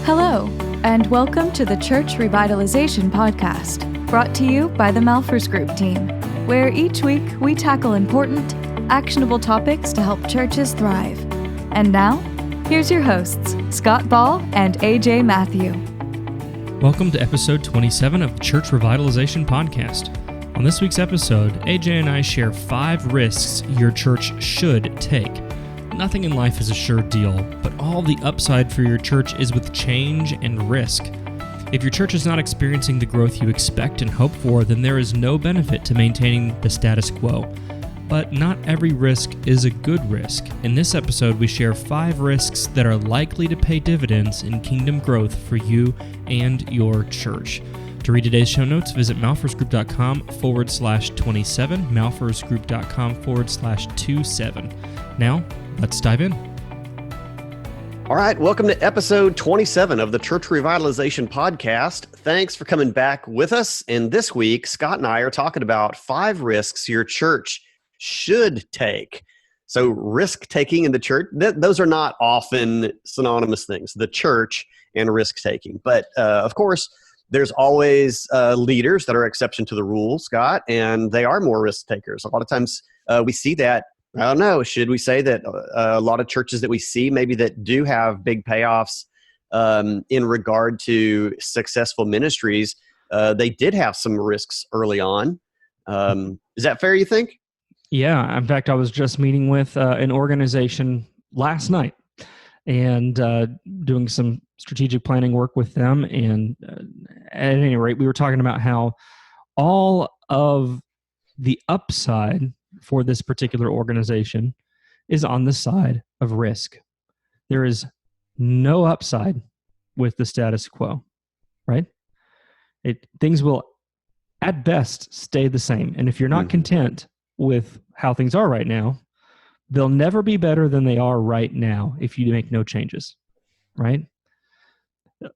Hello, and welcome to the Church Revitalization Podcast, brought to you by the Malphurs Group team, where each week we tackle important, actionable topics to help churches thrive. And now, here's your hosts, Scott Ball and A.J. Mathieu. Welcome to episode 27 of the Church Revitalization Podcast. On this week's episode, A.J. and I share 5 risks your church should take. Nothing in life is a sure deal, but all the upside for your church is with change and risk. If your church is not experiencing the growth you expect and hope for, then there is no benefit to maintaining the status quo. But not every risk is a good risk. In this episode, we share 5 risks that are likely to pay dividends in kingdom growth for you and your church. To read today's show notes, visit malphursgroup.com/27, malphursgroup.com/27. Now, let's dive in. All right, welcome to episode 27 of the Church Revitalization Podcast. Thanks for coming back with us. And this week, Scott and I are talking about 5 risks your church should take. So risk-taking in the church, those are not often synonymous things, the church and risk-taking. But of course, there's always leaders that are exception to the rule, Scott, and they are more risk-takers. A lot of times we see that. I don't know. Should we say that a lot of churches that we see maybe that do have big payoffs in regard to successful ministries, they did have some risks early on. Is that fair, you think? Yeah. In fact, I was just meeting with an organization last night and doing some strategic planning work with them. And at any rate, we were talking about how all of the upside for this particular organization is on the side of risk. There is no upside with the status quo, right? Things will, at best, stay the same. And if you're not content with how things are right now, they'll never be better than they are right now if you make no changes, right?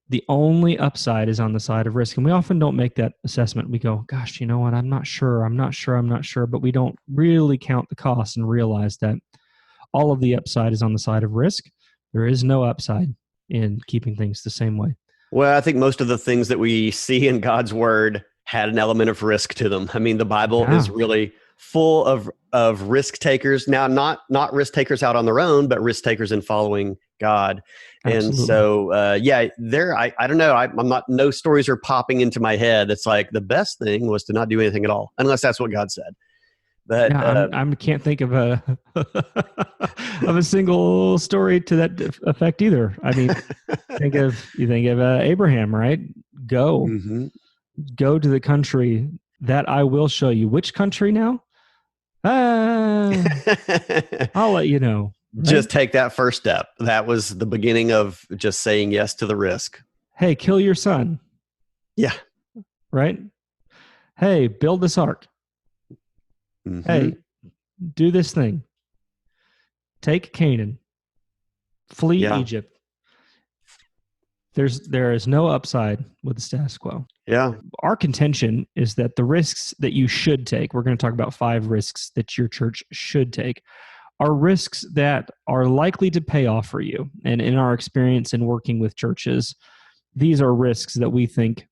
The only upside is on the side of risk. And we often don't make that assessment. We go, gosh, you know what? I'm not sure. But we don't really count the costs and realize that all of the upside is on the side of risk. There is no upside in keeping things the same way. Well, I think most of the things that we see in God's word had an element of risk to them. I mean, the Bible is really full of risk takers. Now, not risk takers out on their own, but risk takers in following God. Absolutely. And so, I don't know. I'm not, no stories are popping into my head. It's like the best thing was to not do anything at all, unless that's what God said. But I can't think of a of a single story to that effect either. I mean, you think of Abraham, right? Go to the country that I will show you. Which country now? I'll let you know. Right? Just take that first step. That was the beginning of just saying yes to the risk. Hey, kill your son. Yeah. Right? Hey, build this ark. Hey, do this thing. Take Canaan. Flee Egypt. There is no upside with the status quo. Yeah. Our contention is that the risks that you should take, we're going to talk about 5 risks that your church should take, are risks that are likely to pay off for you. And in our experience in working with churches, these are risks that we think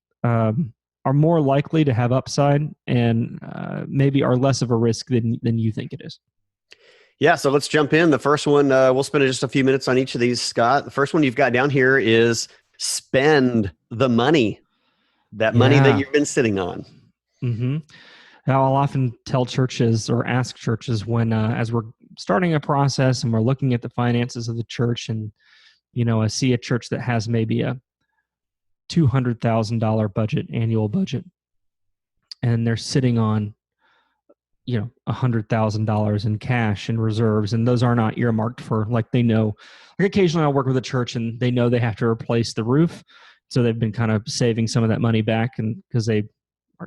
are more likely to have upside and maybe are less of a risk than you think it is. Yeah, so let's jump in. The first one, we'll spend just a few minutes on each of these, Scott. The first one you've got down here is spend the money, that money that you've been sitting on. Now, I'll often tell churches or ask churches when, as we're starting a process and we're looking at the finances of the church and, I see a church that has maybe a $200,000 annual budget, and they're sitting on, $100,000 in cash and reserves, and those are not earmarked for, they know. Occasionally I'll work with a church and they know they have to replace the roof, so they've been kind of saving some of that money back, and because they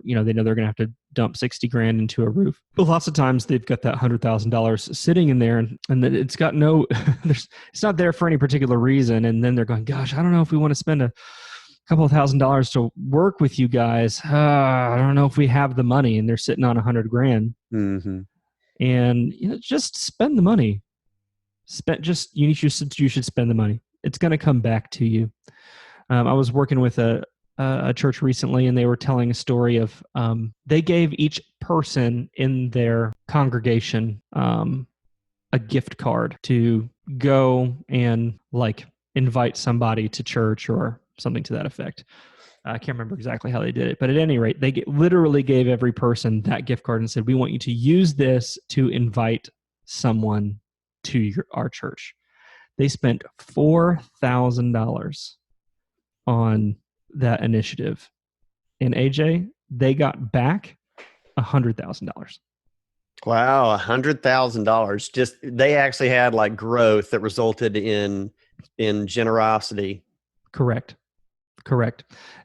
know they're going to have to dump $60,000 into a roof. But lots of times they've got that $100,000 sitting in there, and it's got it's not there for any particular reason. And then they're going, gosh, I don't know if we want to spend a couple of $1,000s to work with you guys. I don't know if we have the money, and they're sitting on $100,000. And just spend the money. You should spend the money. It's going to come back to you. I was working with a church recently, and they were telling a story of they gave each person in their congregation a gift card to go and like invite somebody to church or something to that effect. I can't remember exactly how they did it, but at any rate, they literally gave every person that gift card and said, "We want you to use this to invite someone to our church." They spent $4,000 on that initiative. And AJ, they got back $100,000. Wow, $100,000. Just they actually had like growth that resulted in generosity. Correct.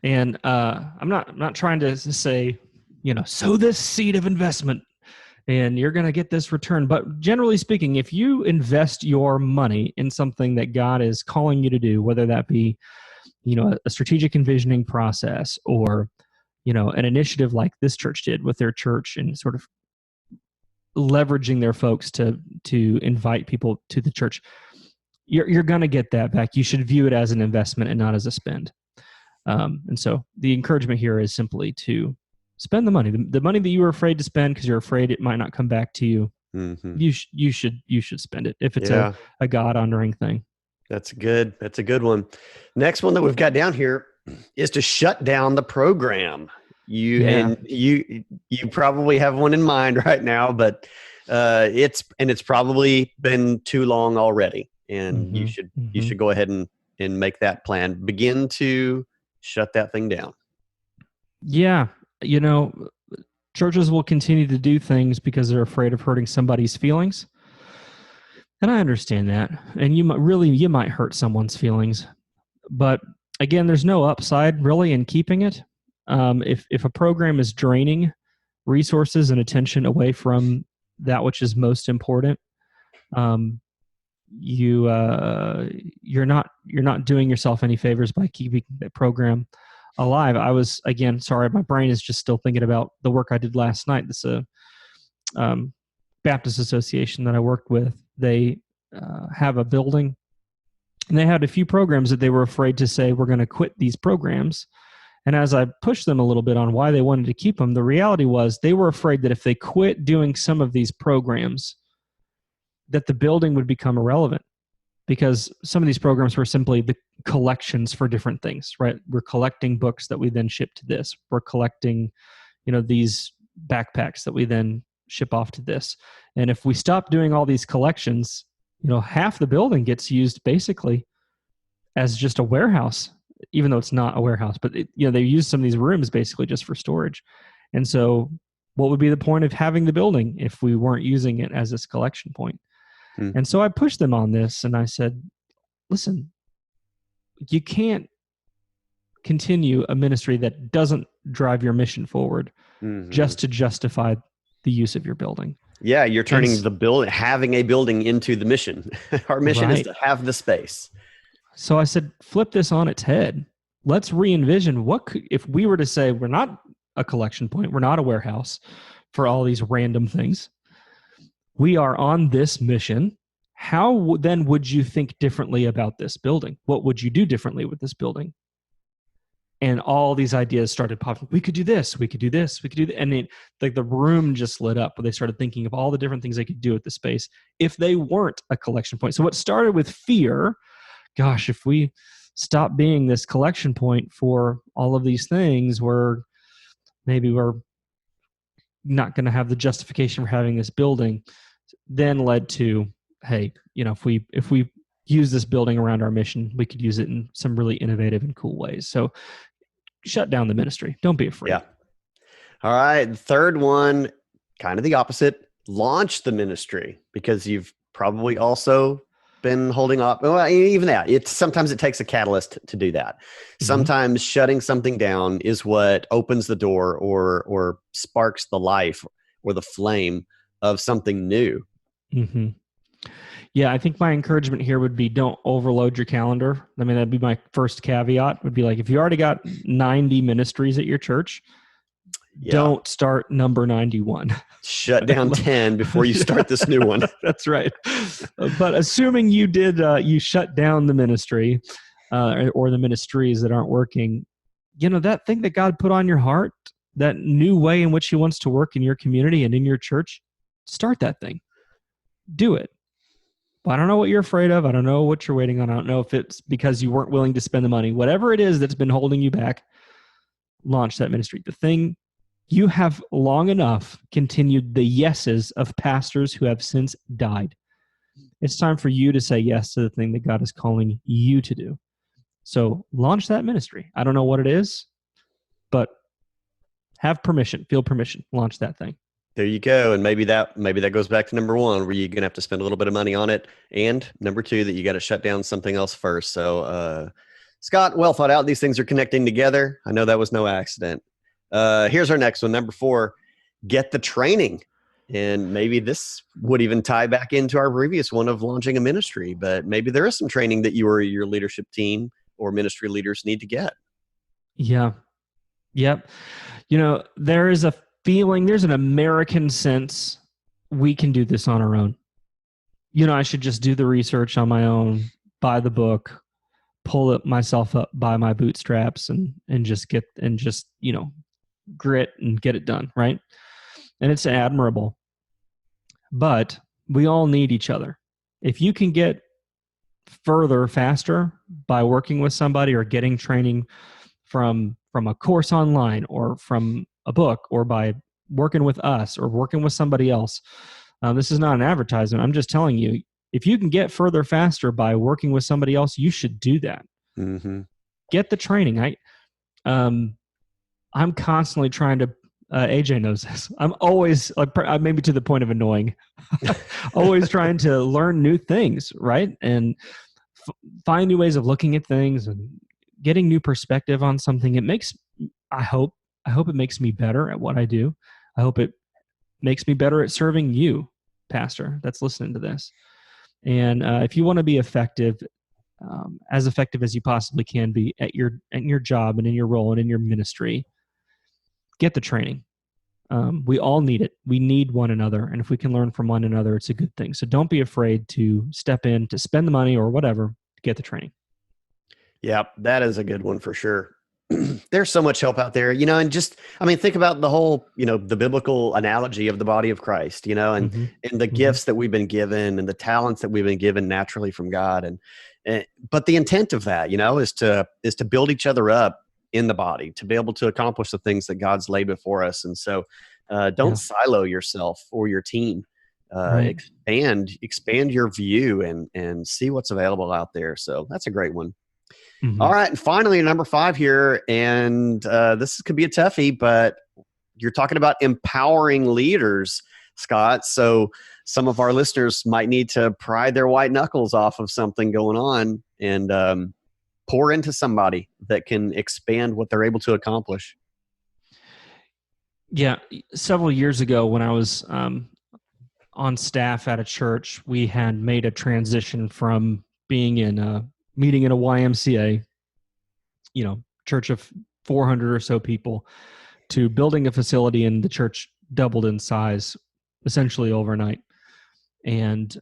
And I'm not trying to say, sow this seed of investment and you're going to get this return. But generally speaking, if you invest your money in something that God is calling you to do, whether that be, a strategic envisioning process or, an initiative like this church did with their church and sort of leveraging their folks to invite people to the church, you're going to get that back. You should view it as an investment and not as a spend. And so the encouragement here is simply to spend the money, the money that you were afraid to spend because you're afraid it might not come back to you. Mm-hmm. You should spend it if it's a God honoring thing. That's a good one. Next one that we've got down here is to shut down the program. You probably have one in mind right now, but it's probably been too long already, and you should go ahead and make that plan. Begin to shut that thing down. Yeah, churches will continue to do things because they're afraid of hurting somebody's feelings. And I understand that. And you might hurt someone's feelings. But again, there's no upside really in keeping it. If a program is draining resources and attention away from that which is most important, you're not doing yourself any favors by keeping the program alive. I was, again, sorry, my brain is just still thinking about the work I did last night. This Baptist association that I worked with. They have a building, and they had a few programs that they were afraid to say, we're going to quit these programs. And as I pushed them a little bit on why they wanted to keep them, the reality was they were afraid that if they quit doing some of these programs, that the building would become irrelevant, because some of these programs were simply the collections for different things, right? We're collecting books that we then ship to this. We're collecting, these backpacks that we then ship off to this. And if we stop doing all these collections, half the building gets used basically as just a warehouse, even though it's not a warehouse, but they use some of these rooms basically just for storage. And so what would be the point of having the building if we weren't using it as this collection point? And so I pushed them on this, and I said, listen, you can't continue a ministry that doesn't drive your mission forward just to justify the use of your building. Yeah, you're turning having a building into the mission. Our mission is to have the space. So I said, flip this on its head. Let's re-envision if we were to say we're not a collection point, we're not a warehouse for all these random things. We are on this mission. How then would you think differently about this building? What would you do differently with this building? And all these ideas started popping. We could do this. We could do this. We could do that. And the room just lit up. They started thinking of all the different things they could do with the space if they weren't a collection point. So what started with fear, gosh, if we stop being this collection point for all of these things, we're not going to have the justification for having this building, then led to, hey, if we use this building around our mission, we could use it in some really innovative and cool ways. So shut down the ministry. Don't be afraid. Yeah. All right. The third one, kind of the opposite. Launch the ministry, because you've probably also been holding up. Well, even that, sometimes it takes a catalyst to do that. Sometimes shutting something down is what opens the door or sparks the life or the flame of something new. Mm-hmm. Yeah, I think my encouragement here would be don't overload your calendar. I mean, that'd be my first caveat, would be like, if you already got 90 ministries at your church, don't start number 91. Shut down 10 before you start this new one. That's right. But assuming you did, you shut down the ministry, or the ministries that aren't working, that thing that God put on your heart, that new way in which he wants to work in your community and in your church, start that thing. Do it. But I don't know what you're afraid of. I don't know what you're waiting on. I don't know if it's because you weren't willing to spend the money. Whatever it is that's been holding you back, launch that ministry. The thing, you have long enough continued the yeses of pastors who have since died. It's time for you to say yes to the thing that God is calling you to do. So launch that ministry. I don't know what it is, but have permission, feel permission, launch that thing. There you go. And maybe that goes back to number one, where you're going to have to spend a little bit of money on it. And number two, that you got to shut down something else first. So, Scott, well thought out. These things are connecting together. I know that was no accident. Here's our next one. Number 4, get the training. And maybe this would even tie back into our previous one of launching a ministry, but maybe there is some training that you or your leadership team or ministry leaders need to get. Yeah. Yep. There is a feeling, there's an American sense we can do this on our own. I should just do the research on my own, buy the book, pull it myself up by my bootstraps and just grit and get it done. Right. And it's admirable, but we all need each other. If you can get further faster by working with somebody or getting training from a course online or from a book or by working with us or working with somebody else, this is not an advertisement. I'm just telling you, if you can get further faster by working with somebody else, you should do that. Mm-hmm. Get the training. I'm constantly trying to, AJ knows this. I'm always, maybe to the point of annoying, always trying to learn new things, right? And find new ways of looking at things and getting new perspective on something. I hope it makes me better at what I do. I hope it makes me better at serving you, pastor, that's listening to this. And if you want to be effective, as effective as you possibly can be at your job and in your role and in your ministry, get the training. We all need it. We need one another. And if we can learn from one another, it's a good thing. So don't be afraid to step in, to spend the money or whatever to get the training. Yeah, that is a good one for sure. There's so much help out there, and think about the whole, the biblical analogy of the body of Christ, and the gifts that we've been given and the talents that we've been given naturally from God. But the intent of that, is to build each other up in the body, to be able to accomplish the things that God's laid before us. And so don't silo yourself or your team. Right. Expand your view and see what's available out there. So that's a great one. Mm-hmm. All right. And finally, number 5 here, and this could be a toughie, but you're talking about empowering leaders, Scott. So some of our listeners might need to pry their white knuckles off of something going on and pour into somebody that can expand what they're able to accomplish. Yeah. Several years ago when I was on staff at a church, we had made a transition from being in a meeting in a YMCA, church of 400 or so people, to building a facility, and the church doubled in size essentially overnight. And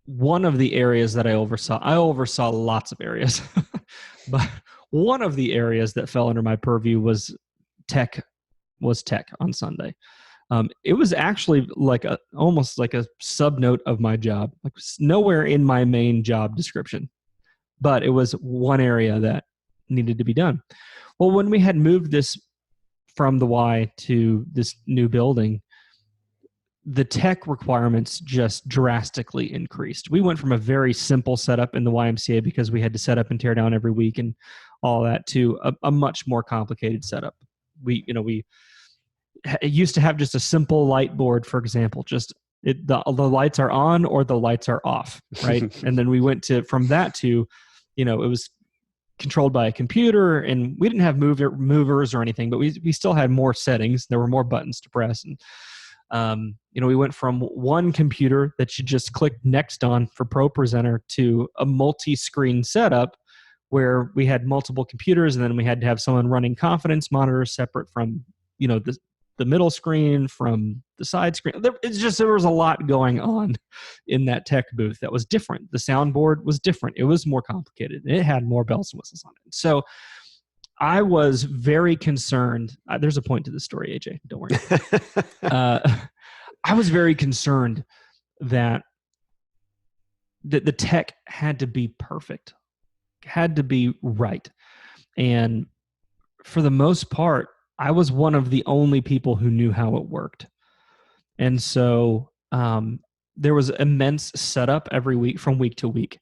one of the areas that I oversaw lots of areas, but one of the areas that fell under my purview was tech on Sunday. It was actually almost like a sub-note of my job, like nowhere in my main job description, but it was one area that needed to be done. Well, when we had moved this from the Y to this new building, the tech requirements just drastically increased. We went from a very simple setup in the YMCA because we had to set up and tear down every week and all that to a much more complicated setup. We used to have just a simple light board, for example, the lights are on or the lights are off, right? And then we went from that to, it was controlled by a computer, and we didn't have movers or anything, but we still had more settings. There were more buttons to press. And, we went from one computer that you just click next on for Pro Presenter to a multi-screen setup where we had multiple computers, and then we had to have someone running confidence monitors separate from, the the middle screen, from the side screen. There was a lot going on in that tech booth that was different. The soundboard was different. It was more complicated. It had more bells and whistles on it. So I was very concerned. There's a point to this story, AJ. Don't worry. I was very concerned that the tech had to be perfect, had to be right. And for the most part, I was one of the only people who knew how it worked. And so there was immense setup every week from week to week.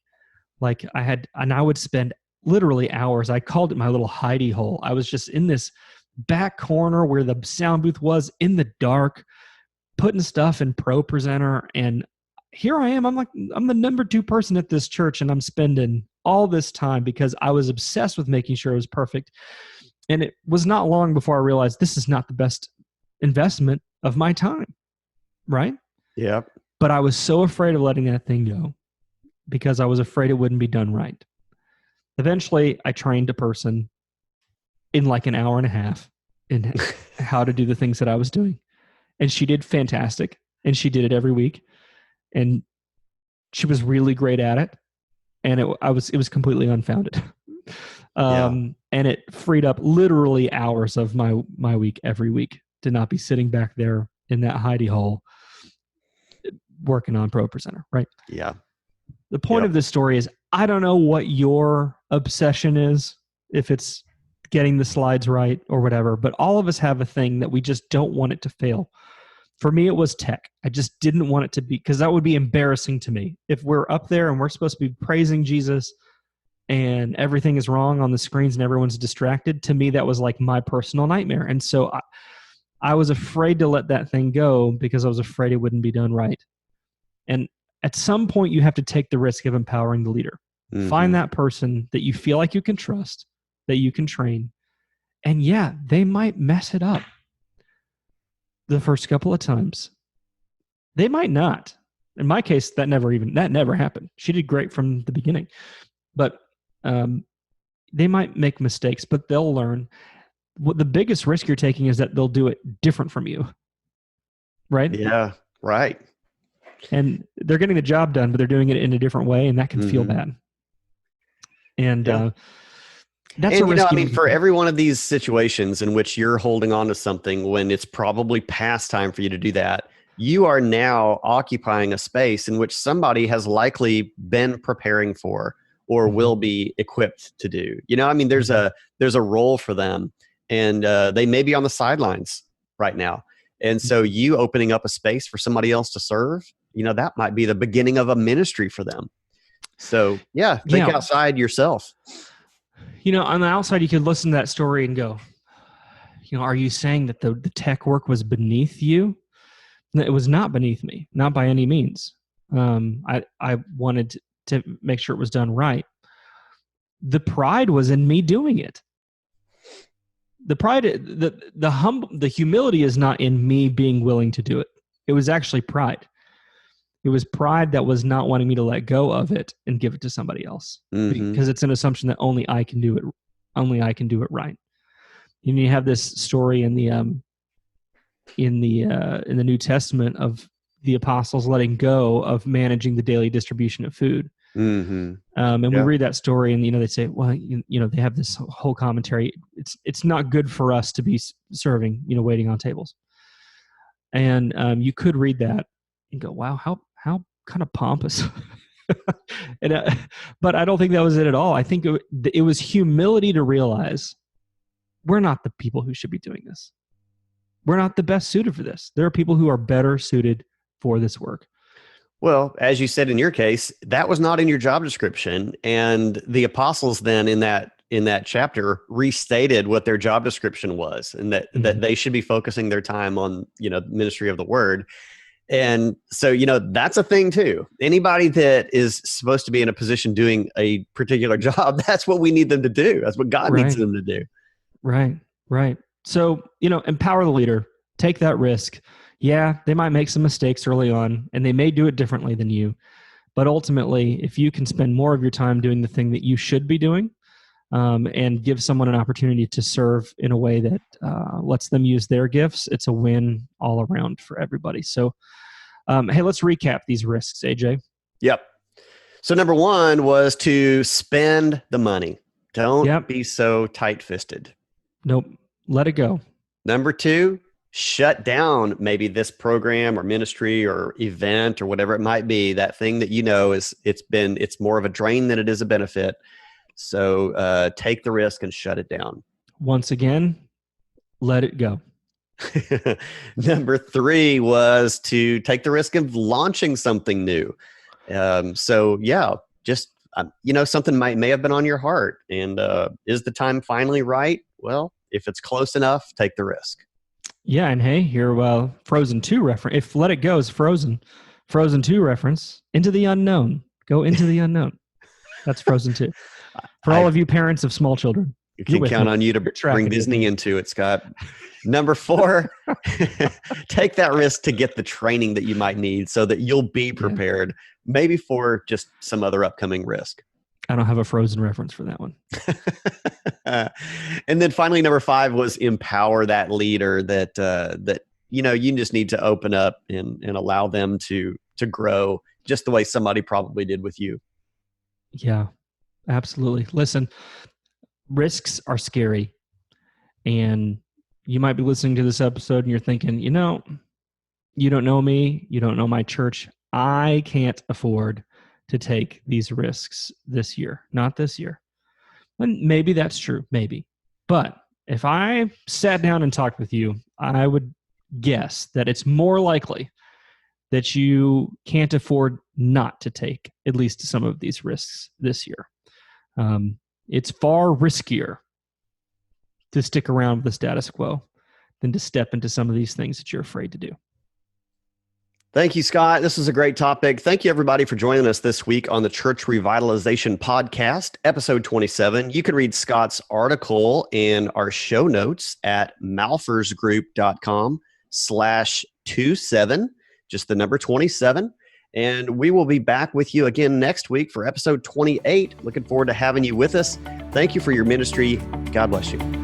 Like I would spend literally hours. I called it my little hidey hole. I was just in this back corner where the sound booth was, in the dark, putting stuff in Pro Presenter. And here I am. I'm the number 2 person at this church, and I'm spending all this time because I was obsessed with making sure it was perfect. And it was not long before I realized this is not the best investment of my time, right? Yeah. But I was so afraid of letting that thing go because I was afraid it wouldn't be done right. Eventually, I trained a person in like an hour and a half in how to do the things that I was doing. And she did fantastic. And she did it every week. And she was really great at it. And it was completely unfounded. And it freed up literally hours of my week every week to not be sitting back there in that hidey hole working on Pro Presenter, right? Yeah. The point of this story is, I don't know what your obsession is, if it's getting the slides right or whatever, but all of us have a thing that we just don't want it to fail. For me, it was tech. I just didn't want it to be, because that would be embarrassing to me. If we're up there and we're supposed to be praising Jesus and everything is wrong on the screens and everyone's distracted, to me, that was like my personal nightmare. And so I was afraid to let that thing go because I was afraid it wouldn't be done right. And at some point, you have to take the risk of empowering the leader. Mm-hmm. Find that person that you feel like you can trust, that you can train. And yeah, they might mess it up the first couple of times. They might not. In my case, that never happened. She did great from the beginning. But they might make mistakes, but they'll learn. What the biggest risk you're taking is that they'll do it different from you. Right? Yeah, right. And they're getting the job done, but they're doing it in a different way, and that can feel bad. And that's a risk. For every one of these situations in which you're holding on to something when it's probably past time for you to do that, you are now occupying a space in which somebody has likely been preparing for or will be equipped to do. There's a role for them, and they may be on the sidelines right now. And so you opening up a space for somebody else to serve, that might be the beginning of a ministry for them. So think outside yourself. On the outside, you could listen to that story and go, are you saying that the tech work was beneath you? It was not beneath me, not by any means. I wanted to make sure it was done right. The pride was in me doing it. The pride, the humility is not in me being willing to do it. It was actually pride. It was pride that was not wanting me to let go of it and give it to somebody else, because it's an assumption that only I can do it. Only I can do it right. You have this story in the New Testament of the apostles letting go of managing the daily distribution of food. And we read that story, and they say, well, they have this whole commentary. It's not good for us to be serving, waiting on tables. And you could read that and go, wow, how kind of pompous. But I don't think that was it at all. I think it was humility to realize we're not the people who should be doing this. We're not the best suited for this. There are people who are better suited for this work. Well, as you said in your case, that was not in your job description. And the apostles then in that chapter restated what their job description was, and that they should be focusing their time on, ministry of the word. And so, that's a thing too. Anybody that is supposed to be in a position doing a particular job, that's what we need them to do. That's what God needs them to do. Right. So, empower the leader, take that risk. Yeah, they might make some mistakes early on, and they may do it differently than you. But ultimately, if you can spend more of your time doing the thing that you should be doing, and give someone an opportunity to serve in a way that lets them use their gifts, it's a win all around for everybody. So, hey, let's recap these risks, AJ. Yep. So number one was to spend the money. Don't be so tight-fisted. Nope. Let it go. Number two, shut down maybe this program or ministry or event or whatever it might be. That thing that it's more of a drain than it is a benefit. So take the risk and shut it down. Once again, let it go. Number three was to take the risk of launching something new. Something may have been on your heart, and is the time finally right? Well, if it's close enough, take the risk. Yeah, and hey, your Frozen 2 reference. If Let It Go is Frozen 2 reference, Into the Unknown. Go into the unknown. That's Frozen 2. For all of you parents of small children. You can count on you to bring Disney into it, Scott. Number four, take that risk to get the training that you might need so that you'll be prepared, maybe for just some other upcoming risk. I don't have a Frozen reference for that one. And then finally, number five was empower that leader that you just need to open up and allow them to grow just the way somebody probably did with you. Yeah, absolutely. Listen, risks are scary. And you might be listening to this episode and you're thinking, you don't know me, you don't know my church. I can't afford to take these risks this year, not this year. And maybe that's true, maybe. But if I sat down and talked with you, I would guess that it's more likely that you can't afford not to take at least some of these risks this year. It's far riskier to stick around with the status quo than to step into some of these things that you're afraid to do. Thank you, Scott. This is a great topic. Thank you, everybody, for joining us this week on the Church Revitalization Podcast, episode 27. You can read Scott's article and our show notes at malfersgroup.com/27, just the number 27. And we will be back with you again next week for episode 28. Looking forward to having you with us. Thank you for your ministry. God bless you.